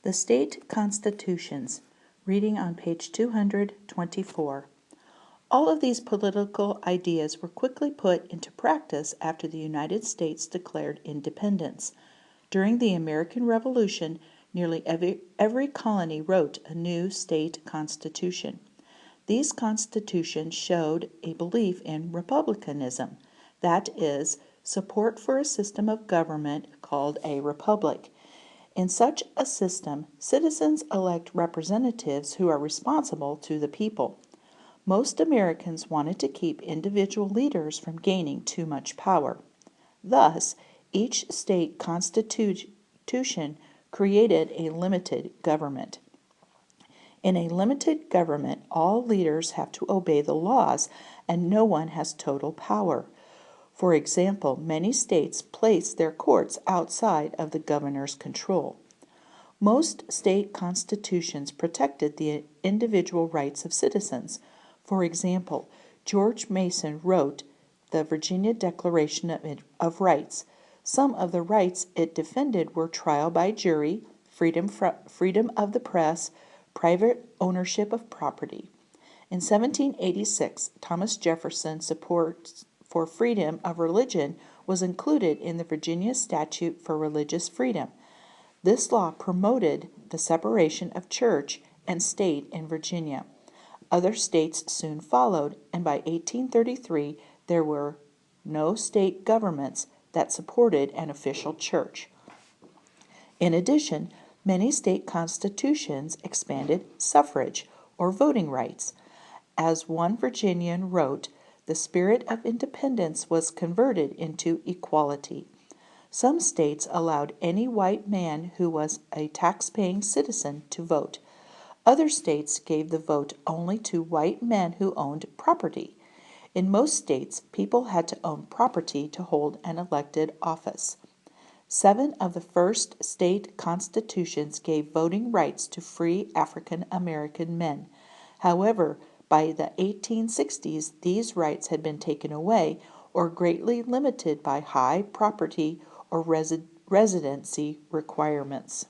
The State Constitutions, reading on page 224. All of these political ideas were quickly put into practice after the United States declared independence. During the American Revolution, nearly every colony wrote a new state constitution. These constitutions showed a belief in republicanism, that is, support for a system of government called a republic. In such a system, citizens elect representatives who are responsible to the people. Most Americans wanted to keep individual leaders from gaining too much power. Thus, each state constitution created a limited government. In a limited government, all leaders have to obey the laws, and no one has total power. For example, many states place their courts outside of the governor's control. Most state constitutions protected the individual rights of citizens. For example, George Mason wrote the Virginia Declaration of Rights. Some of the rights it defended were trial by jury, freedom of the press, private ownership of property. In 1786, Thomas Jefferson's support for freedom of religion was included in the Virginia Statute for Religious Freedom. This law promoted the separation of church and state in Virginia. Other states soon followed, and by 1833 there were no state governments that supported an official church. In addition, many state constitutions expanded suffrage, or voting rights. As one Virginian wrote, the spirit of independence was converted into equality. Some states allowed any white man who was a tax-paying citizen to vote. Other states gave the vote only to white men who owned property. In most states, people had to own property to hold an elected office. 7 of the first state constitutions gave voting rights to free African American men. However, by the 1860s, these rights had been taken away or greatly limited by high property or residency requirements.